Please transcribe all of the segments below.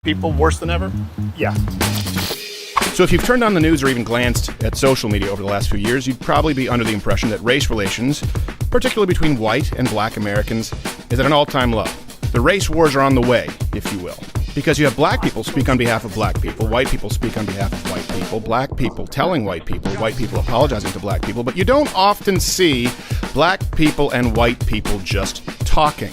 people worse than ever? Yeah. So if you've turned on the news or even glanced at social media over the last few years, you'd probably be under the impression that race relations, particularly between white and black Americans, is at an all-time low. The race wars are on the way, if you will. Because you have black people speak on behalf of black people, white people speak on behalf of white people, black people telling white people apologizing to black people, but you don't often see black people and white people just talking.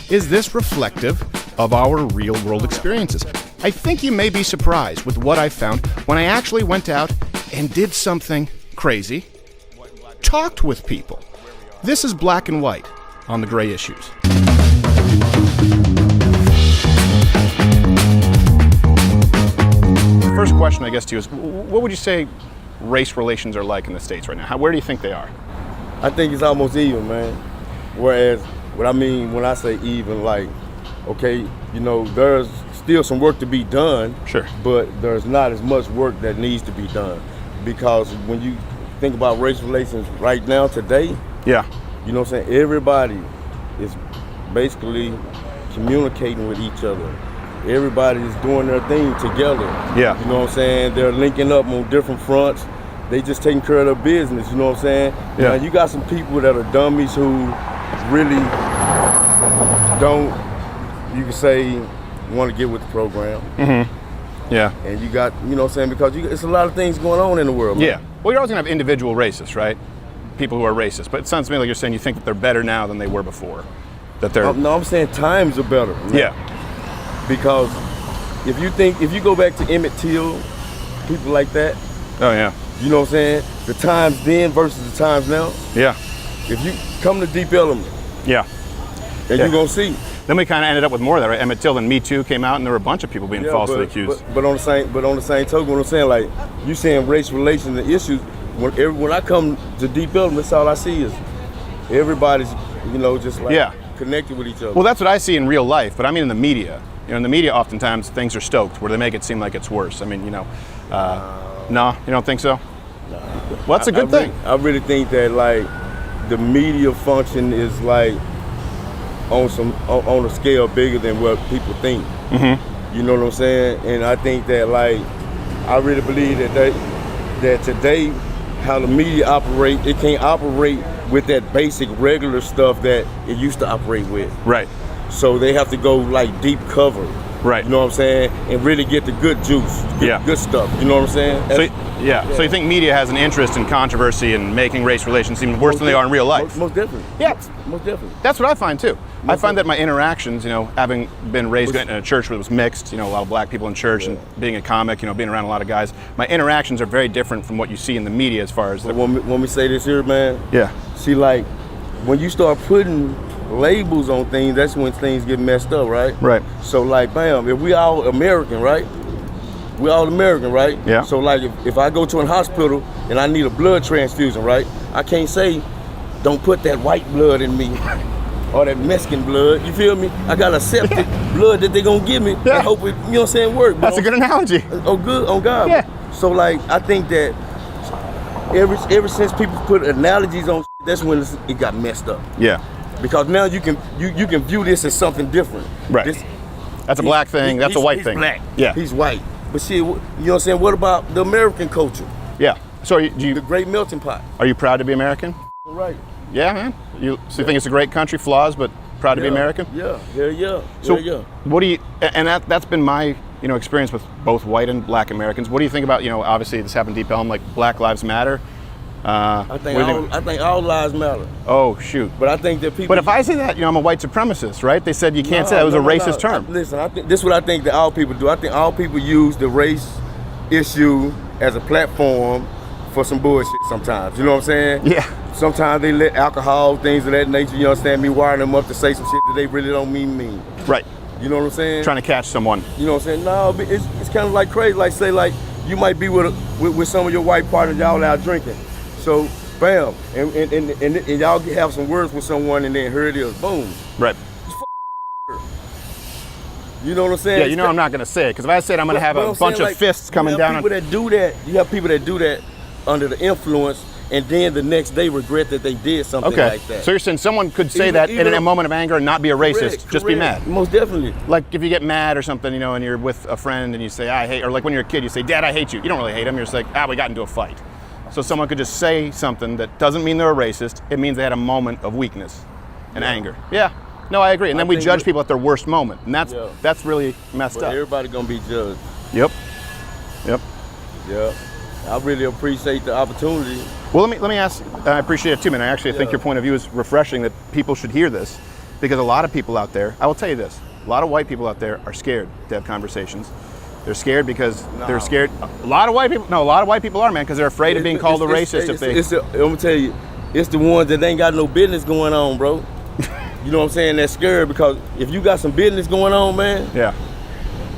Is this reflective of our real-world experiences? I think you may be surprised with what I found when I actually went out and did something crazy, talked with people. This is Black and White on the Gray Issues. The first question, I guess, to you is, what would you say race relations are like in the States right now? Where do you think they are? I think it's almost even, man. Whereas, what I mean when I say even, like, okay, you know, there's still some work to be done. Sure. But there's not as much work that needs to be done. Because when you think about race relations right now, today, yeah, you know what I'm saying, everybody is basically communicating with each other. Everybody's doing their thing together. Yeah. You know what I'm saying? They're linking up on different fronts. They just taking care of their business, you know what I'm saying? Yeah. Now, you got some people that are dummies who really don't, you can say, want to get with the program. Mm-hmm. Yeah. And you got, you know what I'm saying, because it's a lot of things going on in the world, man. Yeah. Well, you're always going to have individual racists, right? People who are racist. But it sounds to me like you're saying you think that they're better now than they were before. That they're... No, I'm saying times are better. Man. Yeah. Because if you go back to Emmett Till, people like that. Oh, yeah. You know what I'm saying? The times then versus the times now. Yeah. If you come to Deep Element. Yeah. And you're going to see. Then we kind of ended up with more of that, right? Emmett Till and Me Too came out, and there were a bunch of people being falsely accused. But on the same token, what I'm saying, like, you saying race relations and issues, when I come to Deep Element, that's all I see is everybody's, you know, just like connected with each other. Well, that's what I see in real life, but I mean in the media. You know, in the media, oftentimes things are stoked, where they make it seem like it's worse. I mean, you know, no, you don't think so? No. Well, that's a good thing. I really think that, like, the media function is like on a scale bigger than what people think. Mm-hmm. You know what I'm saying? And I think that, like, I really believe that today, how the media operate, it can't operate with that basic regular stuff that it used to operate with. Right. So they have to go like deep cover. Right. You know what I'm saying? And really get the good juice, good stuff. You know what I'm saying? So you think media has an interest in controversy and making race relations seem worse than they are in real life? Most definitely. Yeah. Most definitely. That's what I find too. I find that my interactions, you know, having been raised in a church where it was mixed, you know, a lot of black people in church and being a comic, you know, being around a lot of guys, my interactions are very different from what you see in the media as far as... When we say this here, man, yeah. See, like, when you start putting labels on things, that's when things get messed up, right? Right. So, like, bam, if we all American, right? We all American, right? Yeah. So, like, if I go to a hospital and I need a blood transfusion, right? I can't say, don't put that white blood in me or that Mexican blood, you feel me? I got to accept the blood that they're going to give me and hope it, you know what I'm saying, work. That's a good analogy. Oh, good, on God. Yeah. So, like, I think that ever since people put analogies on, that's when it got messed up. Yeah. Because now you can view this as something different. Right. That's a black thing. That's a white thing. He's black. Yeah. He's white. But see, you know what I'm saying? What about the American culture? Yeah. So the great melting pot. Are you proud to be American? Right. Yeah, man. You think it's a great country, flaws, but proud to be American? Yeah. Yeah. So yeah. What do you? And that's been my experience with both white and black Americans. What do you think about obviously this happened in Deep Elm, like Black Lives Matter? I think all lives matter. Oh shoot! But I think that people. But if I say that, I'm a white supremacist, right? They said you can't say that. It was a racist term. Listen, I think this is what I think that all people do. I think all people use the race issue as a platform for some bullshit sometimes. You know what I'm saying? Yeah. Sometimes they let alcohol, things of that nature, you understand me, wiring them up to say some shit that they really don't mean. Right. You know what I'm saying? Trying to catch someone. You know what I'm saying? No, but it's kind of like crazy. Like, say, like, you might be with some of your white partners, y'all out drinking. So, bam, and y'all have some words with someone, and then here it is, boom. Right. You know what I'm saying? Yeah, I'm not going to say it, because if I say it, I'm going to have a bunch of fists coming down. You have people that do that under the influence, and then the next day regret that they did something like that. So you're saying someone could say that in a moment of anger and not be a racist, just be mad? Most definitely. Like if you get mad or something, you know, and you're with a friend and you say, I hate, or like when you're a kid, you say, Dad, I hate you. You don't really hate him. You're just like, we got into a fight. So someone could just say something that doesn't mean they're a racist. It means they had a moment of weakness and anger. Yeah. No, I agree. And then we judge people at their worst moment. And that's really messed up. Everybody gonna be judged. Yep. I really appreciate the opportunity. Well, let me ask, I appreciate it too, man. I actually think your point of view is refreshing, that people should hear this, because a lot of people out there, I will tell you this, a lot of white people out there are scared to have conversations. They're scared because they're scared. A lot of white people are, man, because they're afraid of being called a racist if they... I'm gonna tell you, it's the ones that ain't got no business going on, bro. You know what I'm saying? They're scared because if you got some business going on, man,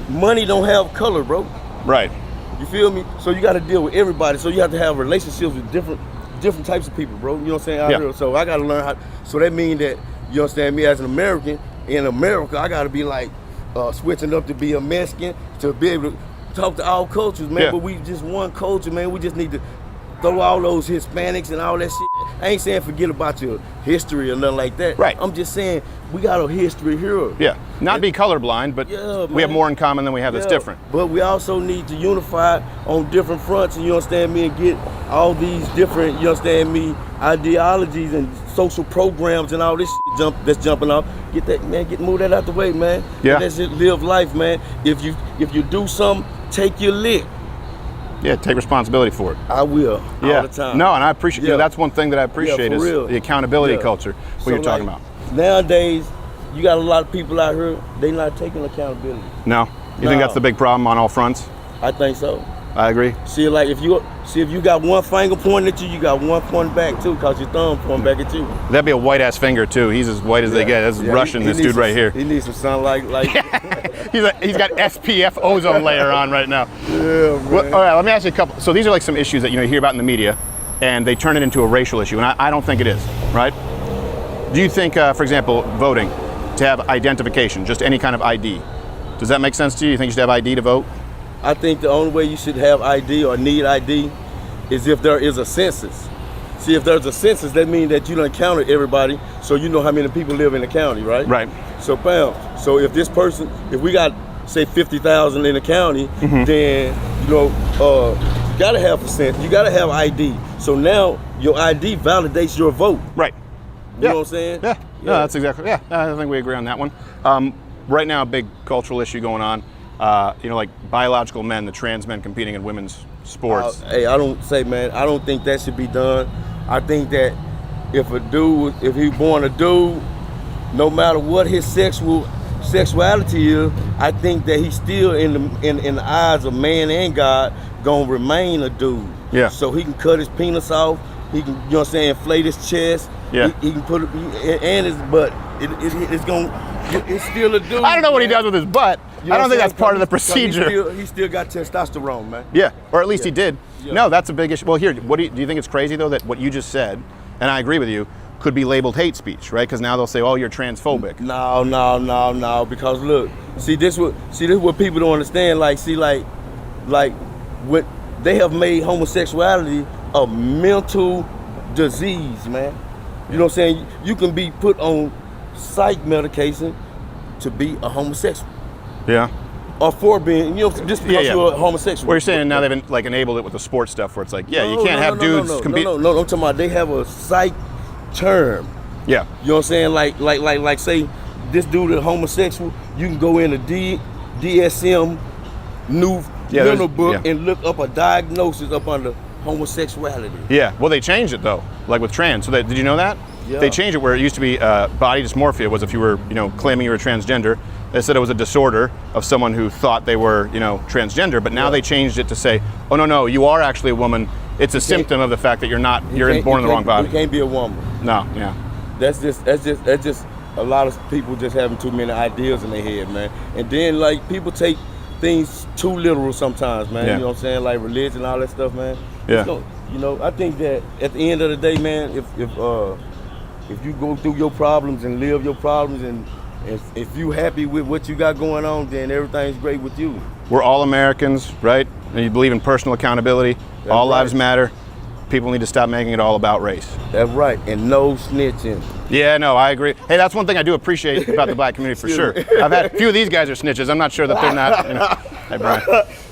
money don't have color, bro. Right. You feel me? So you got to deal with everybody. So you have to have relationships with different types of people, bro. You know what I'm saying? Out here. So I got to learn how. So that means that, you understand me, as an American, in America, I got to be like switching up to be a Mexican, to be able to talk to all cultures, man. But we just one culture, man. We just need to throw all those Hispanics and all that shit. I ain't saying forget about your history or nothing like that. Right. I'm just saying we got a history here. Yeah. Not be colorblind, but we have more in common than we have that's different. But we also need to unify on different fronts, and you understand me, and get all these different, you understand me, ideologies and social programs and all this shit that's jumping off. Get that, man, move that out the way, man. Yeah. Let's just live life, man. If you do something, take your lick. Yeah, take responsibility for it. I will, all the time. No, and I appreciate, you know, that's one thing that I appreciate is the accountability culture, what you're talking about. Nowadays, you got a lot of people out here, they not taking accountability. No? You think that's the big problem on all fronts? I think so. I agree. See, like if you got one finger pointing at you, you got one pointing back too, cause your thumb pointing back at you. That'd be a white ass finger too. He's as white as they get. That's Russian. This dude right here. He needs some sunlight. He's got SPF ozone layer on right now. Yeah, man. Well, all right, let me ask you a couple. So these are like some issues that you hear about in the media, and they turn it into a racial issue, and I don't think it is, right? Do you think, for example, voting, to have identification, just any kind of ID, does that make sense to you? You think you should have ID to vote? I think the only way you should have ID or need ID is if there is a census. See, if there's a census, that means that you done counted everybody, so you know how many people live in the county, right? Right. So, bam. So if we got, say, 50,000 in the county, then, you gotta have a census. You gotta have ID. So now your ID validates your vote. Right. You know what I'm saying? Yeah. No, that's exactly. Yeah, I think we agree on that one. Right now, a big cultural issue going on. Like biological men, the trans men competing in women's sports. Hey, I don't think that should be done. I think that if he's born a dude, no matter what his sexuality is, I think that he's still in the eyes of man and God gonna remain a dude. Yeah. So he can cut his penis off. He can, inflate his chest. Yeah. He can put it and his butt. It's still a dude. I don't know what he does with his butt. I don't think that's part of the procedure. He still got testosterone, man. Yeah, or at least he did. Yeah. No, that's a big issue. Well, here, do you think it's crazy though that what you just said, and I agree with you, could be labeled hate speech, right? Because now they'll say, "Oh, you're transphobic." No. Because look, this is what people don't understand. Like what they have made homosexuality a mental disease, man. You know what I'm saying? You can be put on psych medication to be a homosexual. Yeah. Or for being, just because you're a homosexual. Well, you're saying now they've enabled it with the sports stuff where it's like, you can't have dudes compete. No, I'm talking about they have a psych term. Yeah. You know what I'm saying? Like say this dude is homosexual, you can go in a DSM new mental book and look up a diagnosis up under homosexuality. Yeah. Well, they changed it though, like with trans. So did you know that? Yeah. They changed it where it used to be body dysmorphia was if you were, claiming you were transgender. They said it was a disorder of someone who thought they were, transgender. But now they changed it to say, oh no, you are actually a woman. It's a symptom of the fact that you're born in the wrong body. You can't be a woman. No, yeah. That's just a lot of people just having too many ideas in their head, man. And then like people take things too literal sometimes, man. Yeah. You know what I'm saying? Like religion and all that stuff, man. Yeah. I think that at the end of the day, man, if you go through your problems and live your problems and if you happy with what you got going on, then everything's great with you. We're all Americans, right? And you believe in personal accountability. All lives matter. people need to stop making it all about race. That's right, and no snitching. Yeah, no, I agree. Hey, that's one thing I do appreciate about the black community for sure. I've had a few of these guys are snitches. I'm not sure that they're not, you know. Hey, Brian.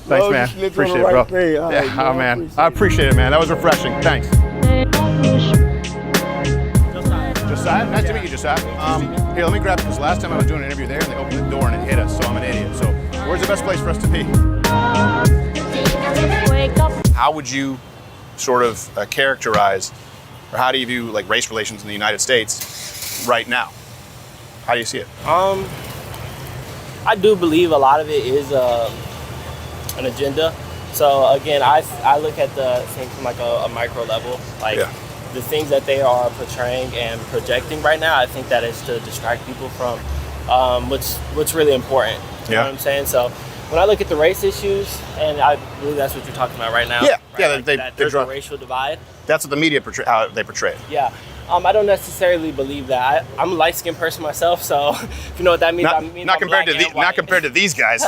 Thanks, man. Appreciate it, bro. Yeah, oh, man. I appreciate it, man. That was refreshing. Thanks. Josiah, nice to meet you, Josiah. Here, let me grab it, because last time I was doing an interview there, and they opened the door and it hit us, so I'm an idiot. So, where's the best place for us to be? How would you sort of characterize, or how do you view like race relations in the United States right now? How do you see it? I do believe a lot of it is an agenda. So again, I look at the things from like a micro level, like the things that they are portraying and projecting right now. I think that is to distract people from what's really important. You know what I'm saying? So when I look at the race issues, and I believe that's what you're talking about right now. Yeah, right? Yeah, like there's a racial divide. That's what the media how they portray it. Yeah. I don't necessarily believe that. I'm a light-skinned person myself, so if you know what that means, not compared to these guys.